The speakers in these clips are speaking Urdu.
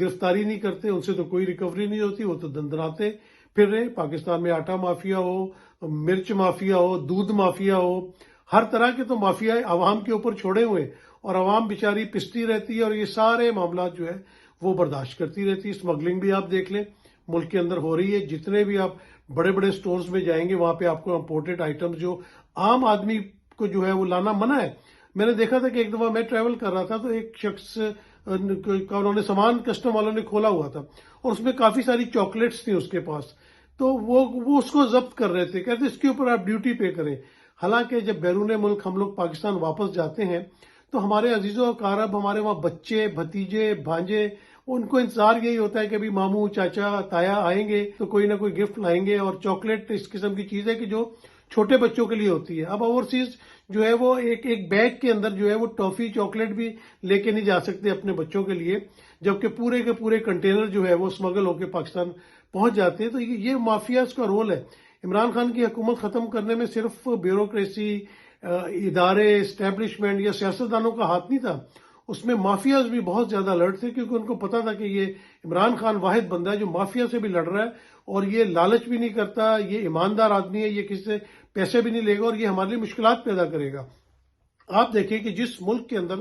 گرفتاری نہیں کرتے، ان سے تو کوئی ریکوری نہیں ہوتی، وہ تو دندناتے پھر رہے۔ پاکستان میں آٹا مافیا ہو، مرچ مافیا ہو، دودھ مافیا ہو، ہر طرح کے تو مافیا عوام کے اوپر چھوڑے ہوئے، اور عوام بیچاری پستی رہتی ہے، اور یہ سارے معاملات جو ہے وہ برداشت کرتی رہتی ہے۔ اسمگلنگ بھی آپ دیکھ لیں ملک کے اندر ہو رہی ہے، جتنے بھی آپ بڑے بڑے سٹورز میں جائیں گے وہاں پہ آپ کو امپورٹڈ آئٹمز جو عام آدمی کو جو ہے وہ لانا منع ہے۔ میں نے دیکھا تھا کہ ایک دفعہ میں ٹریول کر رہا تھا تو ایک شخص کا انہوں نے سامان کسٹم والوں نے کھولا ہوا تھا، اور اس میں کافی ساری چاکلیٹس تھیں اس کے پاس، تو وہ اس کو ضبط کر رہے تھے، کہتے اس کے اوپر آپ ڈیوٹی پے کریں۔ حالانکہ جب بیرون ملک ہم لوگ پاکستان واپس جاتے ہیں تو ہمارے عزیز و اقارب، ہمارے وہاں بچے بھتیجے بھانجے، ان کو انتظار یہی ہوتا ہے کہ ابھی ماموں چاچا تایا آئیں گے تو کوئی نہ کوئی گفٹ لائیں گے، اور چاکلیٹ اس قسم کی چیز ہے کہ جو چھوٹے بچوں کے لیے ہوتی ہے۔ اب اوورسیز جو ہے وہ ایک بیگ کے اندر جو ہے وہ ٹافی چاکلیٹ بھی لے کے نہیں جا سکتے اپنے بچوں کے لیے، جبکہ پورے کے پورے کنٹینر جو ہے وہ اسمگل ہو کے پاکستان پہنچ جاتے ہیں۔ تو یہ مافیاز کا رول ہے۔ عمران خان کی حکومت ختم کرنے میں صرف بیوروکریسی، ادارے، اسٹیبلشمنٹ یا سیاستدانوں کا ہاتھ نہیں تھا، اس میں مافیاز بھی بہت زیادہ الرٹ تھے، کیونکہ ان کو پتا تھا کہ یہ عمران خان واحد بندہ ہے جو مافیا سے بھی لڑ رہا ہے، اور یہ لالچ بھی نہیں کرتا، یہ ایماندار آدمی ہے، یہ کسی سے پیسے بھی نہیں لے گا، اور یہ ہمارے لیے مشکلات پیدا کرے گا۔ آپ دیکھیں کہ جس ملک کے اندر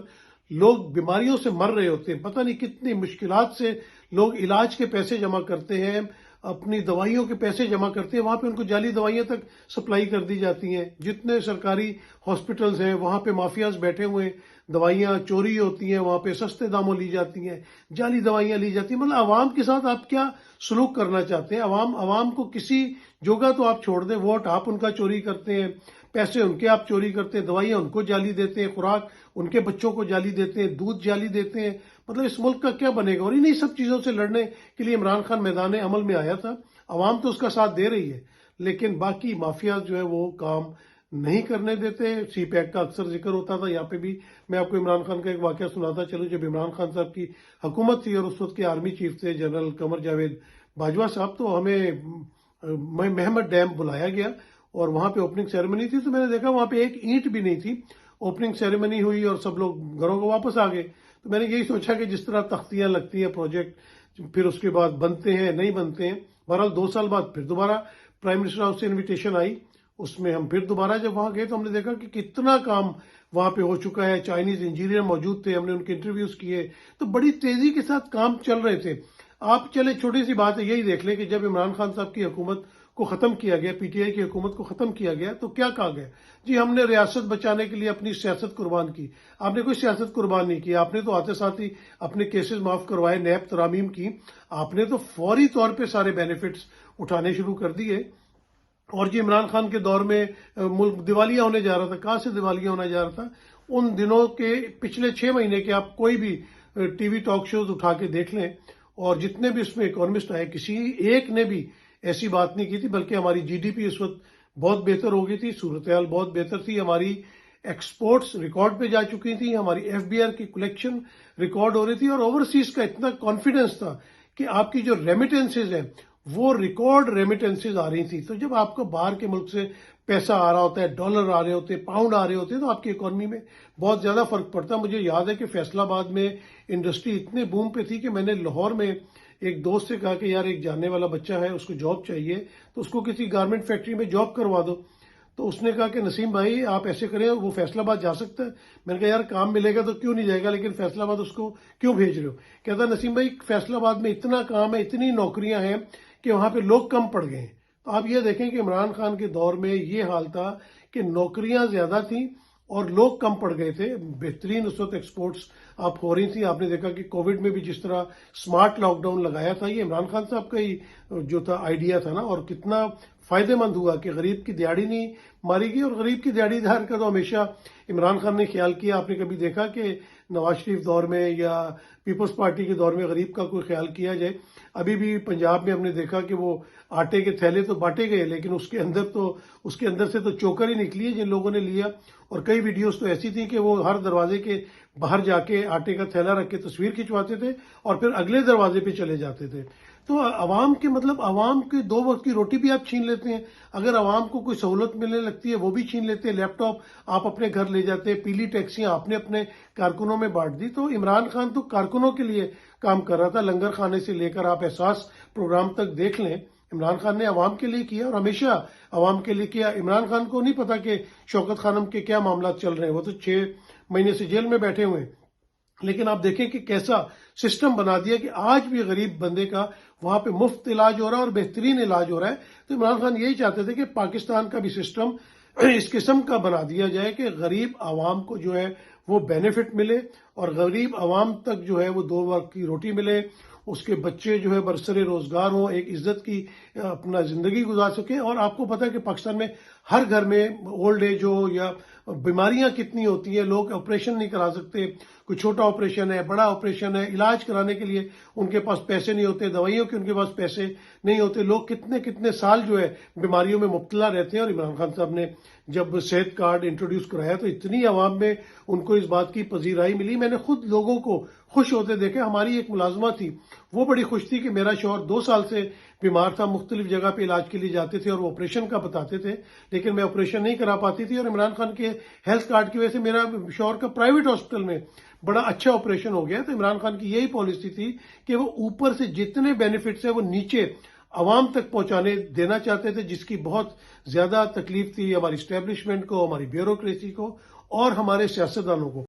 لوگ بیماریوں سے مر رہے ہوتے ہیں، پتہ نہیں کتنی مشکلات سے لوگ علاج کے پیسے جمع کرتے ہیں، اپنی دوائیوں کے پیسے جمع کرتے ہیں، وہاں پہ ان کو جعلی دوائیاں تک سپلائی کر دی جاتی ہیں۔ جتنے سرکاری ہاسپٹلز ہیں وہاں پہ مافیاز بیٹھے ہوئے ہیں، دوائیاں چوری ہوتی ہیں، وہاں پہ سستے داموں لی جاتی ہیں، جعلی دوائیاں لی جاتی ہیں۔ مطلب عوام کے ساتھ آپ کیا سلوک کرنا چاہتے ہیں؟ عوام کو کسی جگہ تو آپ چھوڑ دیں، ووٹ آپ ان کا چوری کرتے ہیں، پیسے ان کے آپ چوری کرتے ہیں، دوائیاں ان کو جعلی دیتے ہیں، خوراک ان کے بچوں کو جعلی دیتے ہیں، دودھ جعلی دیتے ہیں۔ مطلب اس ملک کا کیا بنے گا؟ اور انہیں سب چیزوں سے لڑنے کے لیے عمران خان میدان عمل میں آیا تھا، عوام تو اس کا ساتھ دے رہی ہے، لیکن باقی مافیاز جو ہے وہ کام نہیں کرنے دیتے۔ سی پیک کا اکثر ذکر ہوتا تھا، یہاں پہ بھی میں آپ کو عمران خان کا ایک واقعہ سناتا چلوں۔ جب عمران خان صاحب کی حکومت تھی اور اس وقت کے آرمی چیف تھے جنرل قمر جاوید باجوہ صاحب، تو ہمیں محمد ڈیم بلایا گیا اور وہاں پہ اوپننگ سیریمنی تھی، تو میں نے دیکھا وہاں پہ ایک اینٹ بھی نہیں تھی۔ اوپننگ سیریمنی ہوئی اور سب لوگ گھروں کو واپس آ گئے، تو میں نے یہی سوچا کہ جس طرح تختیاں لگتی ہیں پروجیکٹ، پھر اس کے بعد بنتے ہیں نہیں بنتے ہیں، بہرحال 2 سال بعد پھر دوبارہ پرائم منسٹر ہاؤس سے انویٹیشن آئی، اس میں ہم پھر دوبارہ جب وہاں گئے تو ہم نے دیکھا کہ کتنا کام وہاں پہ ہو چکا ہے، چائنیز انجینئر موجود تھے، ہم نے ان کے انٹرویوز کیے، تو بڑی تیزی کے ساتھ کام چل رہے تھے۔ آپ چلے چھوٹی سی بات ہے، یہی دیکھ لیں کہ جب عمران خان صاحب کی حکومت کو ختم کیا گیا، پی ٹی آئی کی حکومت کو ختم کیا گیا، تو کیا کہا گیا؟ جی ہم نے ریاست بچانے کے لیے اپنی سیاست قربان کی۔ آپ نے کوئی سیاست قربان نہیں کی، آپ نے تو آتے ساتھ ہی اپنے کیسز معاف کروائے، نیب ترامیم کی، آپ نے تو فوری طور پہ سارے بینیفٹس اٹھانے شروع کر دیے۔ اور جی عمران خان کے دور میں ملک دیوالیہ ہونے جا رہا تھا، کہاں سے دیوالیہ ہونا جا رہا تھا؟ ان دنوں کے پچھلے 6 مہینے کے آپ کوئی بھی ٹی وی ٹاک شوز اٹھا کے دیکھ لیں، اور جتنے بھی اس میں اکانومسٹ آئے کسی ایک نے بھی ایسی بات نہیں کی تھی، بلکہ ہماری جی ڈی پی اس وقت بہت بہتر ہو گئی تھی، صورتحال بہت بہتر تھی، ہماری ایکسپورٹس ریکارڈ پہ جا چکی تھی، ہماری ایف بی آر کی کلیکشن ریکارڈ ہو رہی تھی، اور اوورسیز کا اتنا کانفیڈنس تھا کہ آپ کی جو ریمیٹنسز ہیں وہ ریکارڈ ریمیٹنسز آ رہی تھی۔ تو جب آپ کو باہر کے ملک سے پیسہ آ رہا ہوتا ہے، ڈالر آ رہے ہوتے ہیں، پاؤنڈ آ رہے ہوتے ہیں، تو آپ کی اکانومی میں بہت زیادہ فرق پڑتا ہے۔ مجھے یاد ہے کہ فیصل آباد میں انڈسٹری اتنے بوم پہ تھی کہ میں نے لاہور میں ایک دوست سے کہا کہ یار ایک جاننے والا بچہ ہے، اس کو جاب چاہیے، تو اس کو کسی گارمنٹ فیکٹری میں جاب کروا دو۔ تو اس نے کہا کہ نسیم بھائی آپ ایسے کریں، وہ فیصل آباد جا سکتا ہے؟ میں نے کہا یار کام ملے گا تو کیوں نہیں جائے گا، لیکن فیصل آباد اس کو کیوں بھیج رہے ہو؟ کہتا نسیم بھائی فیصل آباد میں اتنا کام ہے، اتنی نوکریاں ہیں کہ وہاں پہ لوگ کم پڑ گئے ہیں۔ تو آپ یہ دیکھیں کہ عمران خان کے دور میں یہ حال تھا کہ نوکریاں زیادہ تھیں اور لوگ کم پڑ گئے تھے، بہترین اس وقت ایکسپورٹس آپ ہو رہی تھیں۔ آپ نے دیکھا کہ کووڈ میں بھی جس طرح سمارٹ لاک ڈاؤن لگایا تھا، یہ عمران خان صاحب کا ہی جو تھا آئیڈیا تھا نا، اور کتنا فائدہ مند ہوا کہ غریب کی دیہڑی نہیں ماری گئی، اور غریب کی دیہڑی دار کا تو ہمیشہ عمران خان نے خیال کیا۔ آپ نے کبھی دیکھا کہ نواز شریف دور میں یا پیپلز پارٹی کے دور میں غریب کا کوئی خیال کیا جائے؟ ابھی بھی پنجاب میں ہم نے دیکھا کہ وہ آٹے کے تھیلے تو بانٹے گئے، لیکن اس کے اندر سے تو چوکر ہی نکلی ہے جن لوگوں نے لیا۔ اور کئی ویڈیوز تو ایسی تھی کہ وہ ہر دروازے کے باہر جا کے آٹے کا تھیلا رکھ کے تصویر کھنچواتے تھے اور پھر اگلے دروازے پہ چلے جاتے تھے۔ تو عوام کے عوام کے 2 وقت کی روٹی بھی آپ چھین لیتے ہیں، اگر عوام کو کوئی سہولت ملنے لگتی ہے وہ بھی چھین لیتے ہیں، لیپ ٹاپ آپ اپنے گھر لے جاتے ہیں، پیلی ٹیکسیاں آپ نے اپنے کارکنوں میں بانٹ دی۔ تو عمران خان تو کارکنوں کے لیے کام کر رہا تھا. لنگر خانے سے لے کر آپ احساس پروگرام تک دیکھ لیں, عمران خان نے عوام کے لیے کیا اور ہمیشہ عوام کے لیے کیا. عمران خان کو نہیں پتا کہ شوکت خانم کے کیا معاملات چل رہے ہیں, وہ تو 6 مہینے سے جیل میں بیٹھے ہوئے ہیں. لیکن آپ دیکھیں کہ کیسا سسٹم بنا دیا کہ آج بھی غریب بندے کا وہاں پہ مفت علاج ہو رہا ہے اور بہترین علاج ہو رہا ہے. تو عمران خان یہی چاہتے تھے کہ پاکستان کا بھی سسٹم اس قسم کا بنا دیا جائے کہ غریب عوام کو جو ہے وہ بینیفٹ ملے اور غریب عوام تک جو ہے وہ 2 وقت کی روٹی ملے, اس کے بچے جو ہے برسر روزگار ہوں, ایک عزت کی اپنا زندگی گزار سکیں. اور آپ کو پتا ہے کہ پاکستان میں ہر گھر میں اولڈ ایج ہو یا بیماریاں کتنی ہوتی ہیں, لوگ آپریشن نہیں کرا سکتے, کوئی چھوٹا آپریشن ہے, بڑا آپریشن ہے, علاج کرانے کے لیے ان کے پاس پیسے نہیں ہوتے, دوائیوں کے ان کے پاس پیسے نہیں ہوتے, لوگ کتنے کتنے سال جو ہے بیماریوں میں مبتلا رہتے ہیں. اور عمران خان صاحب نے جب صحت کارڈ انٹروڈیوس کرایا تو اتنی عوام میں ان کو اس بات کی پذیرائی ملی. میں نے خود لوگوں کو خوش ہوتے دیکھے. ہماری ایک ملازمہ تھی, وہ بڑی خوش تھی کہ میرا شوہر 2 سال سے بیمار تھا, مختلف جگہ پہ علاج کے لیے جاتے تھے اور وہ آپریشن کا بتاتے تھے, لیکن میں آپریشن نہیں کرا پاتی تھی. اور عمران خان کے ہیلتھ کارڈ کی وجہ سے میرا شوہر کا پرائیویٹ ہاسپٹل میں بڑا اچھا آپریشن ہو گیا. تو عمران خان کی یہی پالیسی تھی کہ وہ اوپر سے جتنے بینیفٹس ہیں وہ نیچے عوام تک پہنچانے دینا چاہتے تھے, جس کی بہت زیادہ تکلیف تھی ہماری اسٹیبلشمنٹ کو, ہماری بیوروکریسی کو اور ہمارے سیاستدانوں کو.